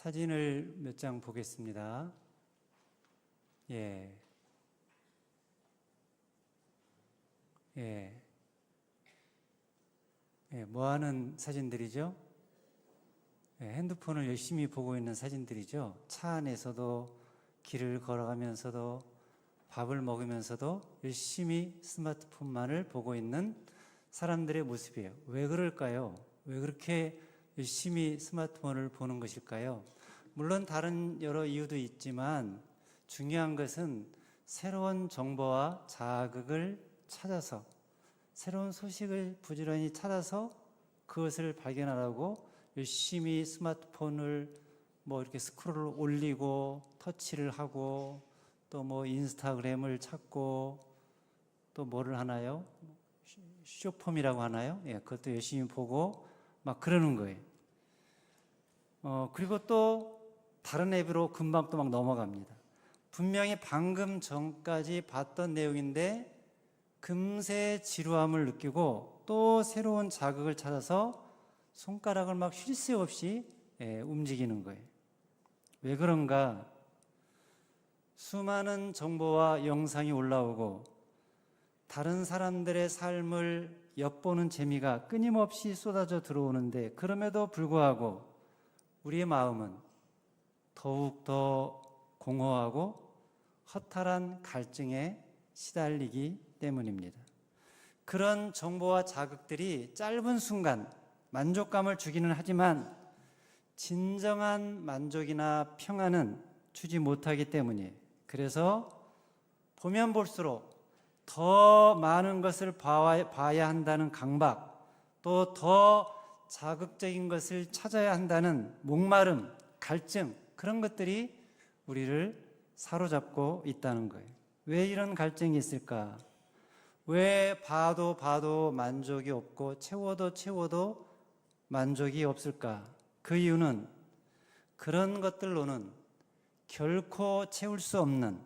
사진을 몇 장 보겠습니다. 예. 뭐 하는 사진들이죠? 핸드폰을 열심히 보고 있는 사진들이죠. 차 안에서도, 길을 걸어가면서도, 밥을 먹으면서도 열심히 스마트폰만을 보고 있는 사람들의 모습이에요. 왜 그럴까요? 왜 그렇게 열심히 스마트폰을 보는 것일까요? 물론 다른 여러 이유도 있지만 중요한 것은 새로운 정보와 자극을 찾아서, 새로운 소식을 부지런히 찾아서 그것을 발견하라고 열심히 스마트폰을 이렇게 스크롤을 올리고 터치를 하고 또 인스타그램을 찾고 또 뭐를 하나요? 쇼폼이라고 하나요? 그것도 열심히 보고 막 그러는 거예요. 그리고 또 다른 앱으로 금방 또 막 넘어갑니다. 분명히 방금 전까지 봤던 내용인데 금세 지루함을 느끼고 또 새로운 자극을 찾아서 손가락을 막 쉴 새 없이 움직이는 거예요. 왜 그런가? 수많은 정보와 영상이 올라오고 다른 사람들의 삶을 엿보는 재미가 끊임없이 쏟아져 들어오는데 그럼에도 불구하고 우리의 마음은 더욱더 공허하고 허탈한 갈증에 시달리기 때문입니다. 그런 정보와 자극들이 짧은 순간 만족감을 주기는 하지만 진정한 만족이나 평안은 주지 못하기 때문이에요. 그래서 보면 볼수록 더 많은 것을 봐야 한다는 강박, 또 더 자극적인 것을 찾아야 한다는 목마름, 갈증, 그런 것들이 우리를 사로잡고 있다는 거예요. 왜 이런 갈증이 있을까? 왜 봐도 만족이 없고 채워도 만족이 없을까? 그 이유는 그런 것들로는 결코 채울 수 없는,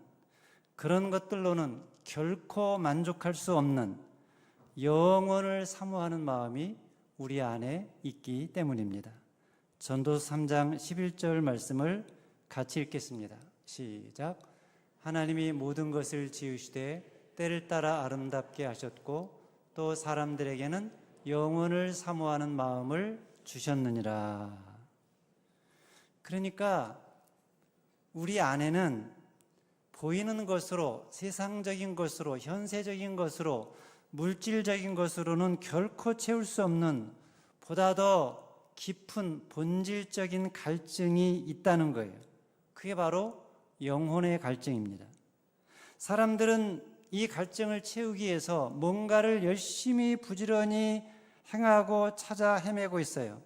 그런 것들로는 결코 만족할 수 없는 영원을 사모하는 마음이 우리 안에 있기 때문입니다. 전도서 3장 11절 말씀을 같이 읽겠습니다. 시작. 하나님이 모든 것을 지으시되 때를 따라 아름답게 하셨고 또 사람들에게는 영원을 사모하는 마음을 주셨느니라. 그러니까 우리 안에는 보이는 것으로, 세상적인 것으로, 현세적인 것으로, 물질적인 것으로는 결코 채울 수 없는 보다 더 깊은 본질적인 갈증이 있다는 거예요. 그게 바로 영혼의 갈증입니다. 사람들은 이 갈증을 채우기 위해서 뭔가를 열심히 부지런히 행하고 찾아 헤매고 있어요.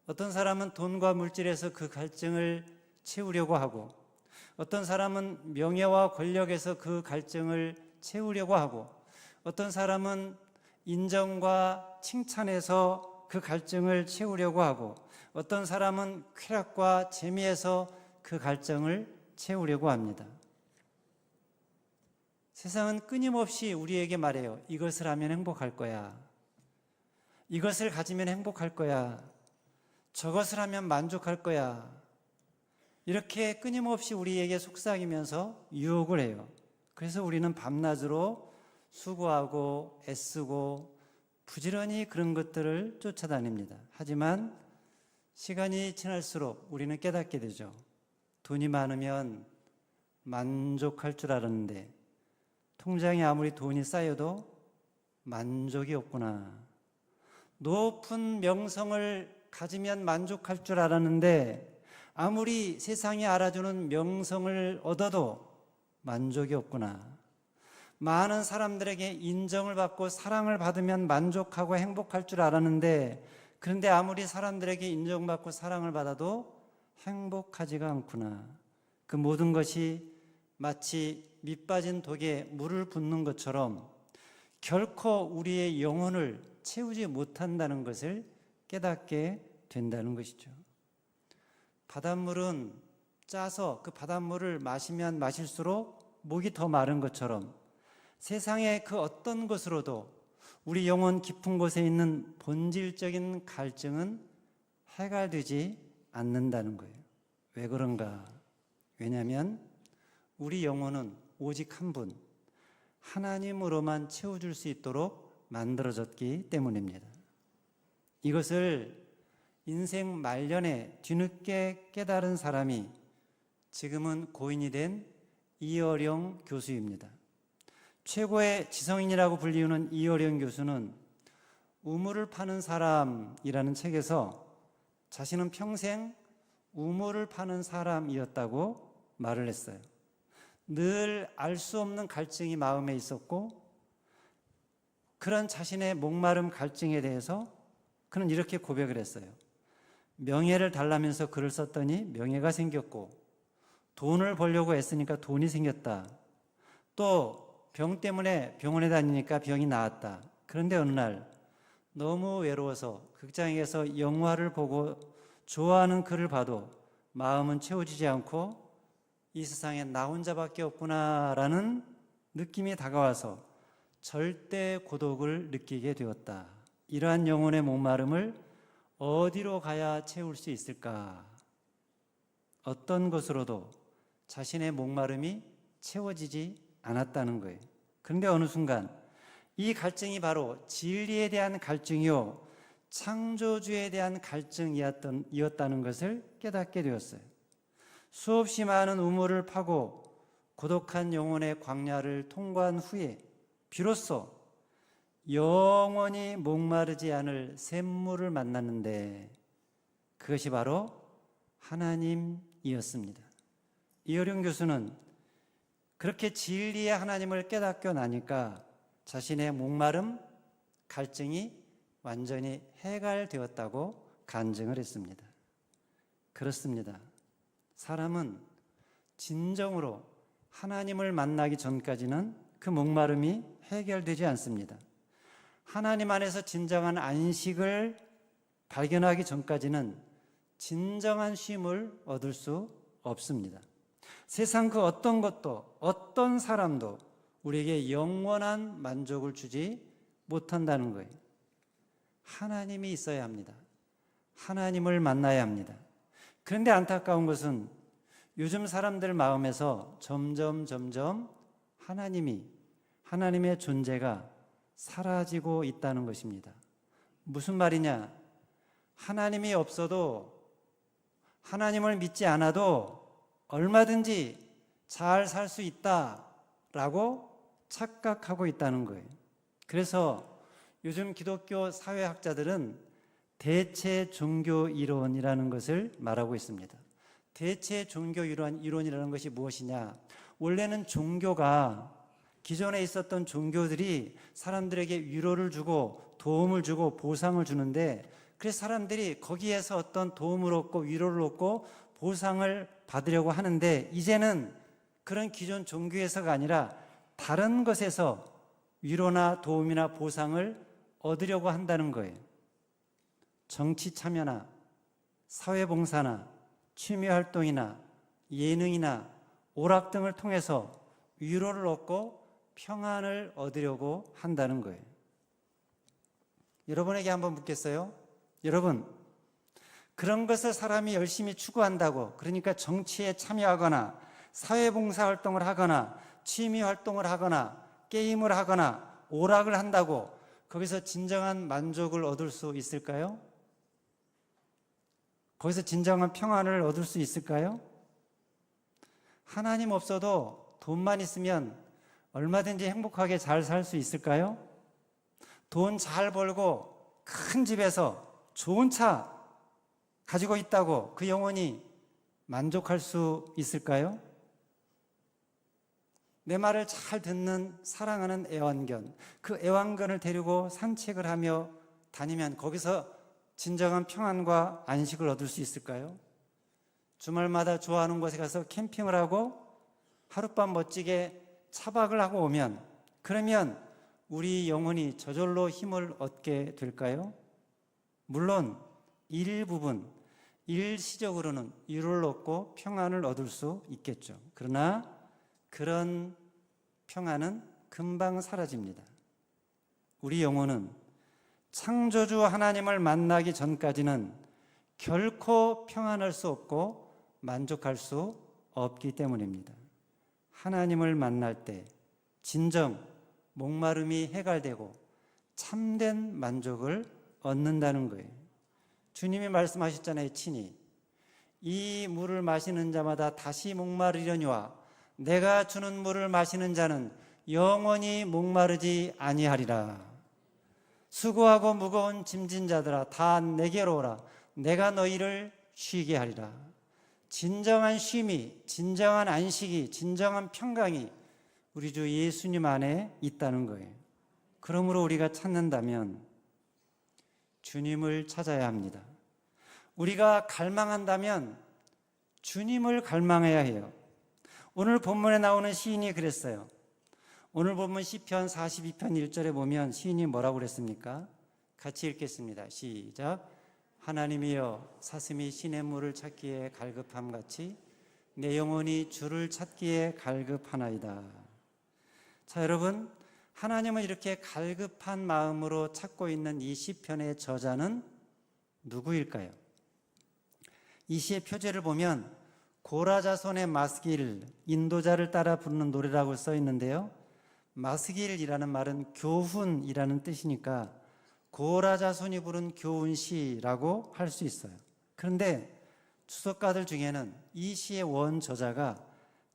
어떤 사람은 돈과 물질에서 그 갈증을 채우려고 하고, 어떤 사람은 명예와 권력에서 그 갈증을 채우려고 하고, 어떤 사람은 인정과 칭찬에서 그 갈증을 채우려고 하고, 어떤 사람은 쾌락과 재미에서 그 갈증을 채우려고 합니다. 세상은 끊임없이 우리에게 말해요. 이것을 하면 행복할 거야. 이것을 가지면 행복할 거야. 저것을 하면 만족할 거야. 이렇게 끊임없이 우리에게 속삭이면서 유혹을 해요. 그래서 우리는 밤낮으로 수고하고 애쓰고 부지런히 그런 것들을 쫓아다닙니다. 하지만 시간이 지날수록 우리는 깨닫게 되죠. 돈이 많으면 만족할 줄 알았는데 통장에 아무리 돈이 쌓여도 만족이 없구나. 높은 명성을 가지면 만족할 줄 알았는데 아무리 세상이 알아주는 명성을 얻어도 만족이 없구나. 많은 사람들에게 인정을 받고 사랑을 받으면 만족하고 행복할 줄 알았는데 그런데 아무리 사람들에게 인정받고 사랑을 받아도 행복하지가 않구나. 그 모든 것이 마치 밑 빠진 독에 물을 붓는 것처럼 결코 우리의 영혼을 채우지 못한다는 것을 깨닫게 된다는 것이죠. 바닷물은 짜서 그 바닷물을 마시면 마실수록 목이 더 마른 것처럼 세상의 그 어떤 것으로도 우리 영혼 깊은 곳에 있는 본질적인 갈증은 해결되지 않는다는 거예요. 왜 그런가? 왜냐하면 우리 영혼은 오직 한 분, 하나님으로만 채워줄 수 있도록 만들어졌기 때문입니다. 이것을 인생 말년에 뒤늦게 깨달은 사람이 지금은 고인이 된 이어령 교수입니다. 최고의 지성인이라고 불리우는 이어령 교수는 우물을 파는 사람이라는 책에서 자신은 평생 우물을 파는 사람이었다고 말을 했어요. 늘 알 수 없는 갈증이 마음에 있었고, 그런 자신의 목마름 갈증에 대해서 그는 이렇게 고백을 했어요. 명예를 달라면서 글을 썼더니 명예가 생겼고, 돈을 벌려고 애쓰니까 돈이 생겼다. 또 병 때문에 병원에 다니니까 병이 나았다. 그런데 어느 날 너무 외로워서 극장에서 영화를 보고 좋아하는 글을 봐도 마음은 채워지지 않고 이 세상에 나 혼자밖에 없구나라는 느낌이 다가와서 절대 고독을 느끼게 되었다. 이러한 영혼의 목마름을 어디로 가야 채울 수 있을까? 어떤 것으로도 자신의 목마름이 채워지지 않았다는 거예요. 그런데 어느 순간 이 갈증이 바로 진리에 대한 갈증이요, 창조주에 대한 갈증이었다는 것을 깨닫게 되었어요. 수없이 많은 우물을 파고 고독한 영혼의 광야를 통과한 후에 비로소 영원히 목마르지 않을 샘물을 만났는데 그것이 바로 하나님이었습니다. 이어령 교수는 그렇게 진리의 하나님을 깨닫고 나니까 자신의 목마름, 갈증이 완전히 해결되었다고 간증을 했습니다. 그렇습니다. 사람은 진정으로 하나님을 만나기 전까지는 그 목마름이 해결되지 않습니다. 하나님 안에서 진정한 안식을 발견하기 전까지는 진정한 쉼을 얻을 수 없습니다. 세상 그 어떤 것도 어떤 사람도 우리에게 영원한 만족을 주지 못한다는 거예요. 하나님이 있어야 합니다. 하나님을 만나야 합니다. 그런데 안타까운 것은 요즘 사람들 마음에서 점점 하나님의 존재가 사라지고 있다는 것입니다. 무슨 말이냐? 하나님이 없어도, 하나님을 믿지 않아도 얼마든지 잘 살 수 있다라고 착각하고 있다는 거예요. 그래서 요즘 기독교 사회학자들은 대체 종교 이론이라는 것을 말하고 있습니다. 대체 종교 이론이라는 것이 무엇이냐? 원래는 종교가, 기존에 있었던 종교들이 사람들에게 위로를 주고 도움을 주고 보상을 주는데, 그래서 사람들이 거기에서 어떤 도움을 얻고 위로를 얻고 보상을 받으려고 하는데, 이제는 그런 기존 종교에서가 아니라 다른 것에서 위로나 도움이나 보상을 얻으려고 한다는 거예요. 정치 참여나 사회봉사나 취미활동이나 예능이나 오락 등을 통해서 위로를 얻고 평안을 얻으려고 한다는 거예요. 여러분에게 한번 묻겠어요? 여러분, 그런 것을 사람이 열심히 추구한다고, 그러니까 정치에 참여하거나 사회봉사활동을 하거나 취미활동을 하거나 게임을 하거나 오락을 한다고 거기서 진정한 만족을 얻을 수 있을까요? 거기서 진정한 평안을 얻을 수 있을까요? 하나님 없어도 돈만 있으면 얼마든지 행복하게 잘 살 수 있을까요? 돈 잘 벌고 큰 집에서 좋은 차 가지고 있다고 그 영혼이 만족할 수 있을까요? 내 말을 잘 듣는 사랑하는 애완견, 그 애완견을 데리고 산책을 하며 다니면 거기서 진정한 평안과 안식을 얻을 수 있을까요? 주말마다 좋아하는 곳에 가서 캠핑을 하고 하룻밤 멋지게 차박을 하고 오면, 그러면 우리 영혼이 저절로 힘을 얻게 될까요? 물론 일부분, 일시적으로는 위로를 얻고 평안을 얻을 수 있겠죠. 그러나 그런 평안은 금방 사라집니다. 우리 영혼은 창조주 하나님을 만나기 전까지는 결코 평안할 수 없고 만족할 수 없기 때문입니다. 하나님을 만날 때 진정 목마름이 해갈되고 참된 만족을 얻는다는 거예요. 주님이 말씀하셨잖아요. 친히 이 물을 마시는 자마다 다시 목마르려니와 내가 주는 물을 마시는 자는 영원히 목마르지 아니하리라. 수고하고 무거운 짐진 자들아 다 내게로 오라. 내가 너희를 쉬게 하리라. 진정한 쉼이, 진정한 안식이, 진정한 평강이 우리 주 예수님 안에 있다는 거예요. 그러므로 우리가 찾는다면 주님을 찾아야 합니다. 우리가 갈망한다면 주님을 갈망해야 해요. 오늘 본문에 나오는 시인이 그랬어요. 오늘 본문 시편 42편 1절에 보면 시인이 뭐라고 그랬습니까? 같이 읽겠습니다. 시작. 하나님이여 사슴이 시냇물을 찾기에 갈급함같이 내 영혼이 주를 찾기에 갈급하나이다. 자, 여러분, 하나님을 이렇게 갈급한 마음으로 찾고 있는 이 시편의 저자는 누구일까요? 이 시의 표제를 보면 고라자손의 마스길, 인도자를 따라 부르는 노래라고 써 있는데요. 마스길이라는 말은 교훈이라는 뜻이니까 고라자손이 부른 교훈시라고 할 수 있어요. 그런데 주석가들 중에는 이 시의 원저자가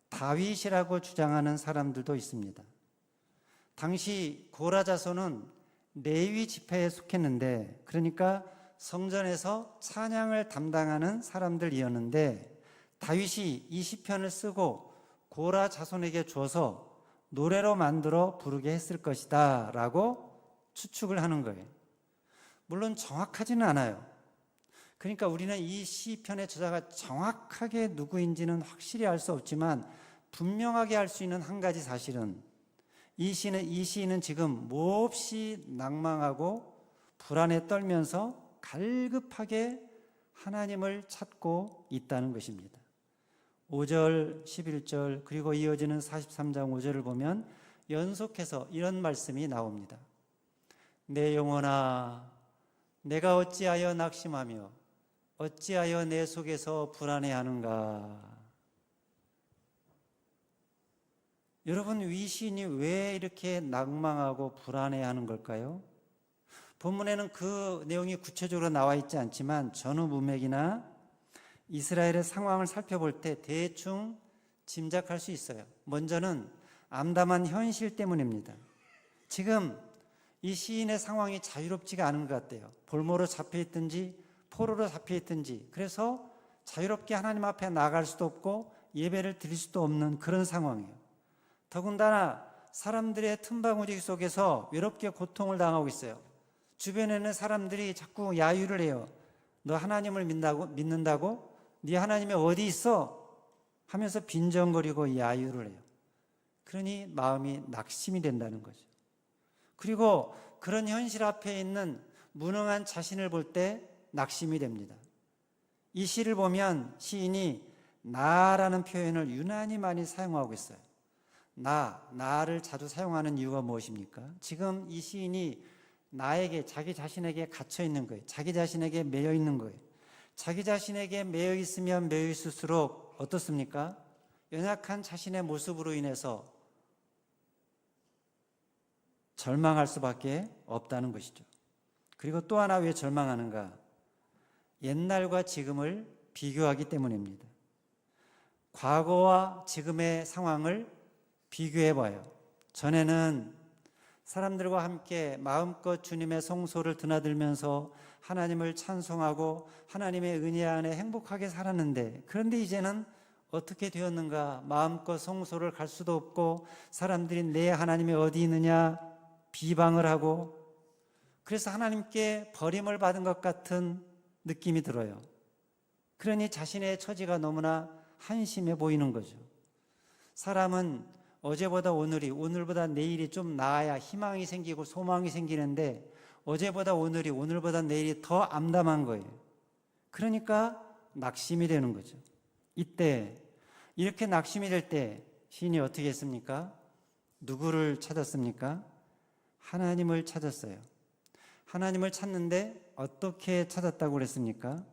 다윗이라고 주장하는 사람들도 있습니다. 당시 고라자손은 레위 지파에 속했는데, 그러니까 성전에서 찬양을 담당하는 사람들이었는데, 다윗이 이 시편을 쓰고 고라 자손에게 줘서 노래로 만들어 부르게 했을 것이다 라고 추측을 하는 거예요. 물론 정확하지는 않아요. 그러니까 우리는 이 시편의 저자가 정확하게 누구인지는 확실히 알 수 없지만 분명하게 알 수 있는 한 가지 사실은 이 시인은 지금 몹시 낭망하고 불안에 떨면서 갈급하게 하나님을 찾고 있다는 것입니다. 5절, 11절 그리고 이어지는 43장 5절을 보면 연속해서 이런 말씀이 나옵니다. 내 영혼아 내가 어찌하여 낙심하며 어찌하여 내 속에서 불안해하는가. 여러분, 이 시인이 왜 이렇게 낭망하고 불안해하는 걸까요? 본문에는 그 내용이 구체적으로 나와 있지 않지만 전후 문맥이나 이스라엘의 상황을 살펴볼 때 대충 짐작할 수 있어요. 먼저는 암담한 현실 때문입니다. 지금 이 시인의 상황이 자유롭지가 않은 것 같아요. 볼모로 잡혀있든지 포로로 잡혀있든지, 그래서 자유롭게 하나님 앞에 나갈 수도 없고 예배를 드릴 수도 없는 그런 상황이에요. 더군다나 사람들의 틈바구니 속에서 외롭게 고통을 당하고 있어요. 주변에는 사람들이 자꾸 야유를 해요. 너 하나님을 믿는다고? 네 하나님이 어디 있어? 하면서 빈정거리고 야유를 해요. 그러니 마음이 낙심이 된다는 거죠. 그리고 그런 현실 앞에 있는 무능한 자신을 볼 때 낙심이 됩니다. 이 시를 보면 시인이 나라는 표현을 유난히 많이 사용하고 있어요. 나를 자주 사용하는 이유가 무엇입니까? 지금 이 시인이 나에게, 자기 자신에게 갇혀 있는 거예요. 자기 자신에게 매여 있는 거예요. 자기 자신에게 매여 있으면 매여 있을수록 어떻습니까? 연약한 자신의 모습으로 인해서 절망할 수밖에 없다는 것이죠. 그리고 또 하나 왜 절망하는가? 옛날과 지금을 비교하기 때문입니다. 과거와 지금의 상황을 비교해봐요. 전에는 사람들과 함께 마음껏 주님의 성소를 드나들면서 하나님을 찬송하고 하나님의 은혜 안에 행복하게 살았는데, 그런데 이제는 어떻게 되었는가? 마음껏 성소를 갈 수도 없고 사람들이 내 하나님이 어디 있느냐 비방을 하고, 그래서 하나님께 버림을 받은 것 같은 느낌이 들어요. 그러니 자신의 처지가 너무나 한심해 보이는 거죠. 사람은 어제보다 오늘이, 오늘보다 내일이 좀 나아야 희망이 생기고 소망이 생기는데 어제보다 오늘이, 오늘보다 내일이 더 암담한 거예요. 그러니까 낙심이 되는 거죠. 이때 이렇게 낙심이 될 때 시인이 어떻게 했습니까? 누구를 찾았습니까? 하나님을 찾았어요. 하나님을 찾는데 어떻게 찾았다고 그랬습니까?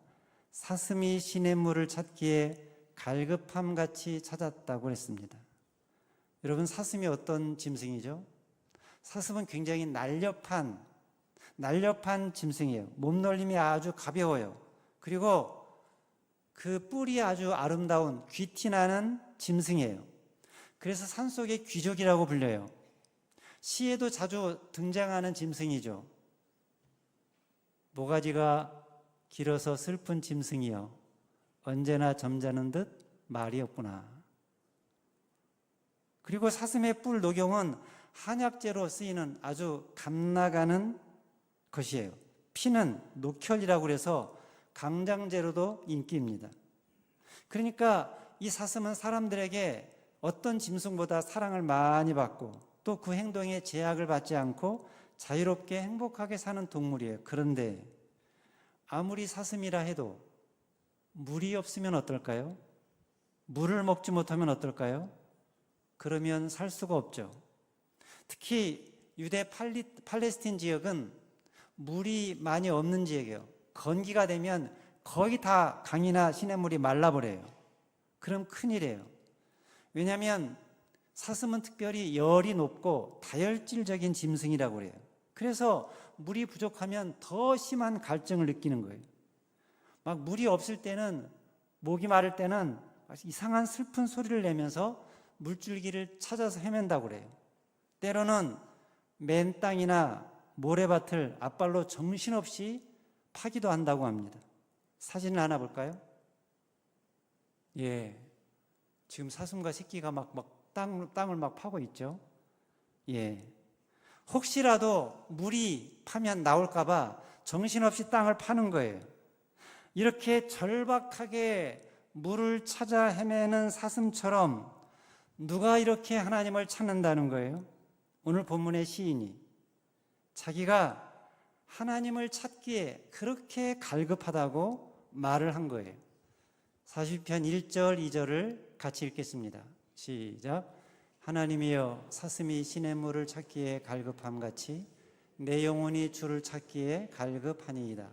사슴이 시냇물을 찾기에 갈급함 같이 찾았다고 했습니다. 여러분, 사슴이 어떤 짐승이죠? 사슴은 굉장히 날렵한 짐승이에요. 몸놀림이 아주 가벼워요. 그리고 그 뿔이 아주 아름다운 귀티나는 짐승이에요. 그래서 산속의 귀족이라고 불려요. 시에도 자주 등장하는 짐승이죠. 모가지가 길어서 슬픈 짐승이여 언제나 점잖은 듯 말이 없구나. 그리고 사슴의 뿔 녹용은 한약재로 쓰이는 아주 감나가는 것이에요. 피는 녹혈이라고 해서 강장제로도 인기입니다. 그러니까 이 사슴은 사람들에게 어떤 짐승보다 사랑을 많이 받고 또 그 행동에 제약을 받지 않고 자유롭게 행복하게 사는 동물이에요. 그런데 아무리 사슴이라 해도 물이 없으면 어떨까요? 물을 먹지 못하면 어떨까요? 그러면 살 수가 없죠. 특히 유대 팔레스틴 지역은 물이 많이 없는 지역이에요. 건기가 되면 거의 다 강이나 시냇물이 말라버려요. 그럼 큰일이에요. 왜냐하면 사슴은 특별히 열이 높고 다혈질적인 짐승이라고 그래요. 그래서 물이 부족하면 더 심한 갈증을 느끼는 거예요. 막 물이 없을 때는, 목이 마를 때는 이상한 슬픈 소리를 내면서 물줄기를 찾아서 헤맨다고 그래요. 때로는 맨 땅이나 모래밭을 앞발로 정신없이 파기도 한다고 합니다. 사진을 하나 볼까요? 예, 지금 사슴과 새끼가 막 땅을 막 파고 있죠. 예, 혹시라도 물이 파면 나올까봐 정신없이 땅을 파는 거예요. 이렇게 절박하게 물을 찾아 헤매는 사슴처럼 누가 이렇게 하나님을 찾는다는 거예요? 오늘 본문의 시인이 자기가 하나님을 찾기에 그렇게 갈급하다고 말을 한 거예요. 40편 1절 2절을 같이 읽겠습니다. 시작. 하나님이여 사슴이 시냇물을 찾기에 갈급함같이 내 영혼이 주를 찾기에 갈급하니이다.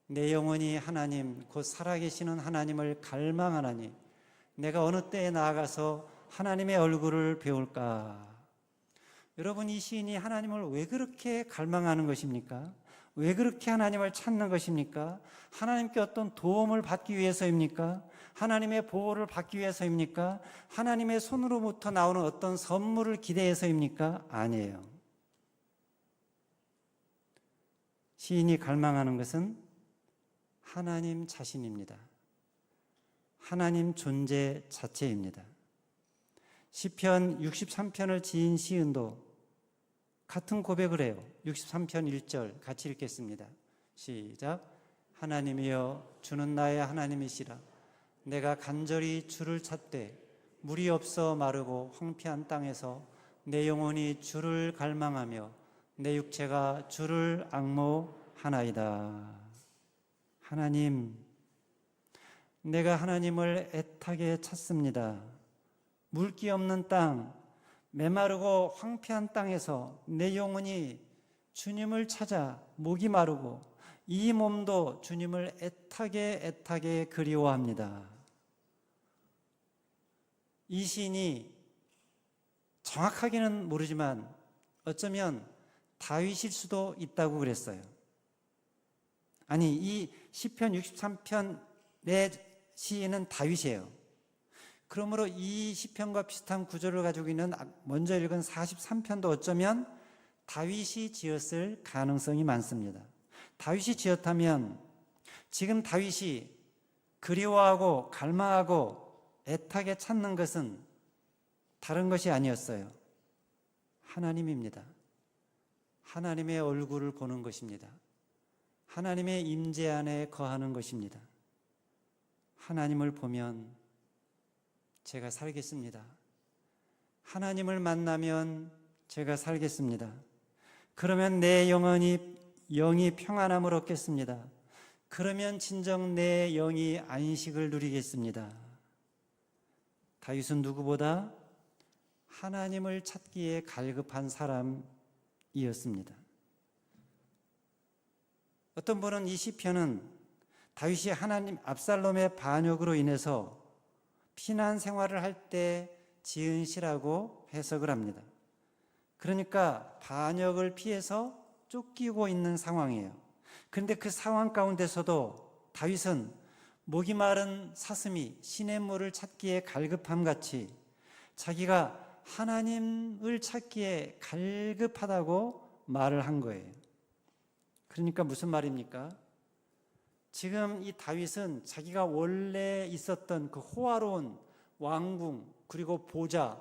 내 영혼이 하나님 곧 살아계시는 하나님을 갈망하나니 내가 어느 때에 나아가서 하나님의 얼굴을 배울까? 여러분, 이 시인이 하나님을 왜 그렇게 갈망하는 것입니까? 왜 그렇게 하나님을 찾는 것입니까? 하나님께 어떤 도움을 받기 위해서입니까? 하나님의 보호를 받기 위해서입니까? 하나님의 손으로부터 나오는 어떤 선물을 기대해서입니까? 아니에요. 시인이 갈망하는 것은 하나님 자신입니다. 하나님 존재 자체입니다. 시편 63편을 지은 시인도 같은 고백을 해요. 63편 1절 같이 읽겠습니다. 시작. 하나님이여 주는 나의 하나님이시라. 내가 간절히 주를 찾되 물이 없어 마르고 황폐한 땅에서 내 영혼이 주를 갈망하며 내 육체가 주를 앙모하나이다. 하나님, 내가 하나님을 애타게 찾습니다. 물기 없는 땅, 메마르고 황폐한 땅에서 내 영혼이 주님을 찾아 목이 마르고 이 몸도 주님을 애타게 그리워합니다. 이 시인이 정확하게는 모르지만 어쩌면 다윗일 수도 있다고 그랬어요. 아니, 이 시편 63편의 시인은 다윗이에요. 그러므로 이 시편과 비슷한 구조를 가지고 있는 먼저 읽은 43편도 어쩌면 다윗이 지었을 가능성이 많습니다. 다윗이 지었다면 지금 다윗이 그리워하고 갈망하고 애타게 찾는 것은 다른 것이 아니었어요. 하나님입니다. 하나님의 얼굴을 보는 것입니다. 하나님의 임재 안에 거하는 것입니다. 하나님을 보면 제가 살겠습니다. 하나님을 만나면 제가 살겠습니다. 그러면 내 영이 평안함을 얻겠습니다. 그러면 진정 내 영이 안식을 누리겠습니다. 다윗은 누구보다 하나님을 찾기에 갈급한 사람이었습니다. 어떤 분은 이 시편은 다윗이 하나님 압살롬의 반역으로 인해서 피난 생활을 할 때 지은 시라고 해석을 합니다. 그러니까 반역을 피해서 쫓기고 있는 상황이에요. 그런데 그 상황 가운데서도 다윗은 목이 마른 사슴이 시냇물을 찾기에 갈급함 같이 자기가 하나님을 찾기에 갈급하다고 말을 한 거예요. 그러니까 무슨 말입니까? 지금 이 다윗은 자기가 원래 있었던 그 호화로운 왕궁, 그리고 보좌,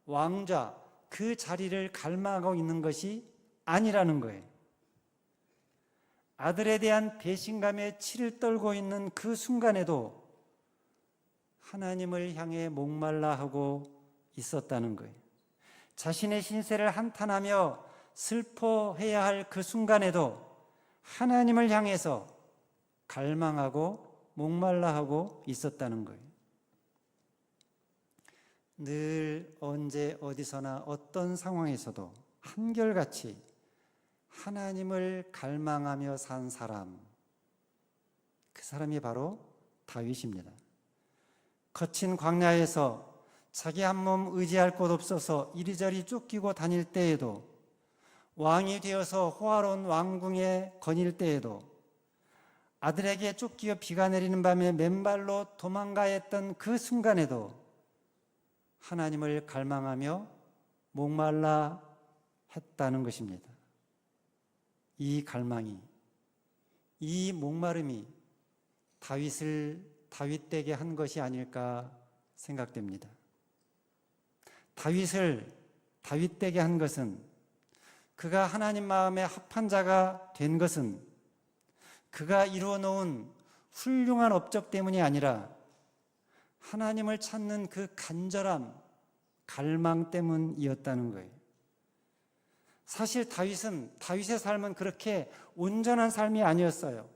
왕좌, 그 자리를 갈망하고 있는 것이 아니라는 거예요. 아들에 대한 배신감에 치를 떨고 있는 그 순간에도 하나님을 향해 목말라 하고 있었다는 거예요. 자신의 신세를 한탄하며 슬퍼해야 할 그 순간에도 하나님을 향해서 갈망하고 목말라 하고 있었다는 거예요. 늘 언제 어디서나 어떤 상황에서도 한결같이 하나님을 갈망하며 산 사람, 그 사람이 바로 다윗입니다. 거친 광야에서 자기 한 몸 의지할 곳 없어서 이리저리 쫓기고 다닐 때에도, 왕이 되어서 호화로운 왕궁에 거닐 때에도, 아들에게 쫓기어 비가 내리는 밤에 맨발로 도망가야 했던 그 순간에도 하나님을 갈망하며 목말라 했다는 것입니다. 이 갈망이, 이 목마름이 다윗을 다윗되게 한 것이 아닐까 생각됩니다. 다윗을 다윗되게 한 것은, 그가 하나님 마음에 합한 자가 된 것은 그가 이루어 놓은 훌륭한 업적 때문이 아니라 하나님을 찾는 그 간절함, 갈망 때문이었다는 거예요. 사실 다윗의 삶은 그렇게 온전한 삶이 아니었어요.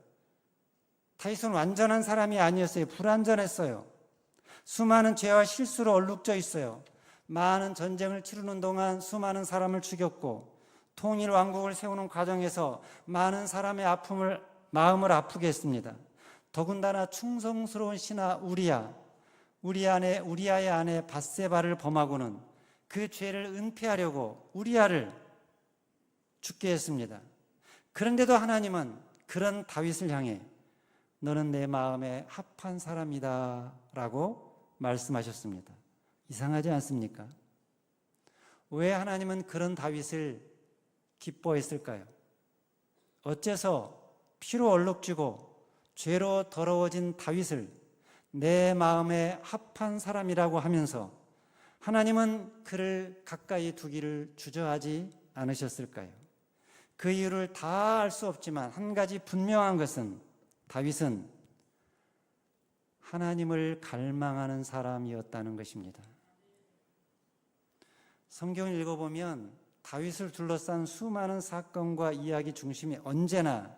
다윗은 완전한 사람이 아니었어요. 불완전했어요. 수많은 죄와 실수로 얼룩져 있어요. 많은 전쟁을 치르는 동안 수많은 사람을 죽였고, 통일 왕국을 세우는 과정에서 많은 사람의 마음을 아프게 했습니다. 더군다나 충성스러운 신하 우리아의 아내 밧세바를 범하고는 그 죄를 은폐하려고 우리아를 죽게 했습니다. 그런데도 하나님은 그런 다윗을 향해 너는 내 마음에 합한 사람이다 라고 말씀하셨습니다. 이상하지 않습니까? 왜 하나님은 그런 다윗을 기뻐했을까요? 어째서 피로 얼룩지고 죄로 더러워진 다윗을 내 마음에 합한 사람이라고 하면서 하나님은 그를 가까이 두기를 주저하지 않으셨을까요? 그 이유를 다 알 수 없지만 한 가지 분명한 것은, 다윗은 하나님을 갈망하는 사람이었다는 것입니다. 성경을 읽어보면 다윗을 둘러싼 수많은 사건과 이야기 중심이 언제나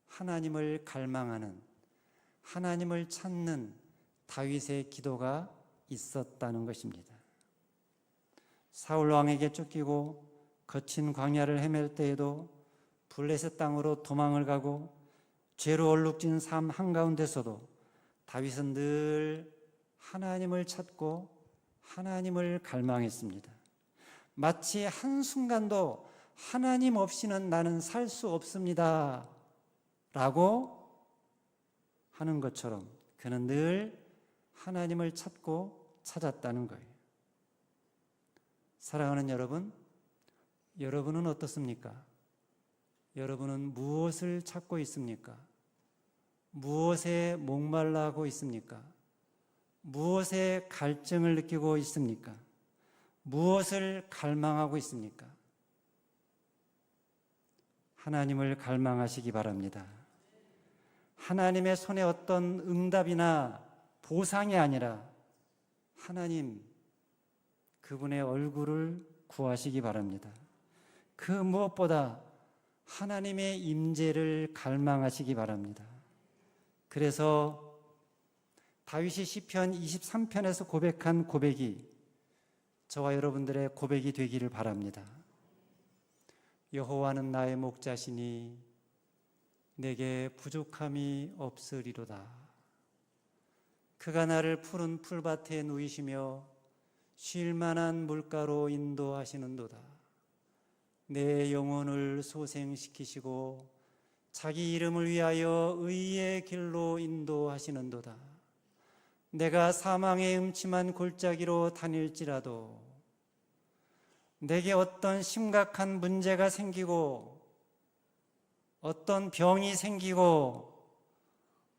하나님을 갈망하는, 하나님을 찾는 다윗의 기도가 있었다는 것입니다. 사울 왕에게 쫓기고 거친 광야를 헤맬 때에도 블레셋 땅으로 도망을 가고 죄로 얼룩진 삶 한가운데서도 다윗은 늘 하나님을 찾고 하나님을 갈망했습니다. 마치 한순간도 하나님 없이는 나는 살 수 없습니다 라고 하는 것처럼 그는 늘 하나님을 찾고 찾았다는 거예요. 사랑하는 여러분, 여러분은 어떻습니까? 여러분은 무엇을 찾고 있습니까? 무엇에 목말라하고 있습니까? 무엇에 갈증을 느끼고 있습니까? 무엇을 갈망하고 있습니까? 하나님을 갈망하시기 바랍니다. 하나님의 손에 어떤 응답이나 보상이 아니라 하나님, 그분의 얼굴을 구하시기 바랍니다. 그 무엇보다 하나님의 임재를 갈망하시기 바랍니다. 그래서 다윗이 시편 23편에서 고백한 고백이 저와 여러분들의 고백이 되기를 바랍니다. 여호와는 나의 목자시니 내게 부족함이 없으리로다. 그가 나를 푸른 풀밭에 누이시며 쉴 만한 물가로 인도하시는도다. 내 영혼을 소생시키시고 자기 이름을 위하여 의의 길로 인도하시는도다. 내가 사망의 음침한 골짜기로 다닐지라도 내게 어떤 심각한 문제가 생기고 어떤 병이 생기고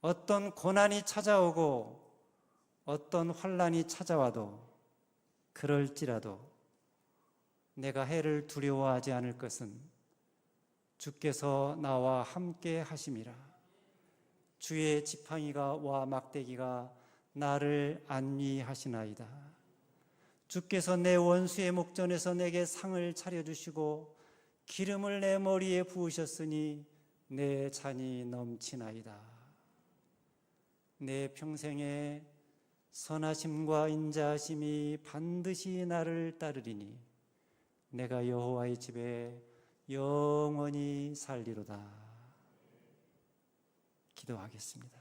어떤 고난이 찾아오고 어떤 환난이 찾아와도 그럴지라도 내가 해를 두려워하지 않을 것은 주께서 나와 함께 하심이라. 주의 지팡이와 막대기가 나를 안위하시나이다. 주께서 내 원수의 목전에서 내게 상을 차려주시고 기름을 내 머리에 부으셨으니 내 잔이 넘치나이다. 내 평생에 선하심과 인자하심이 반드시 나를 따르리니 내가 여호와의 집에 영원히 살리로다. 기도하겠습니다.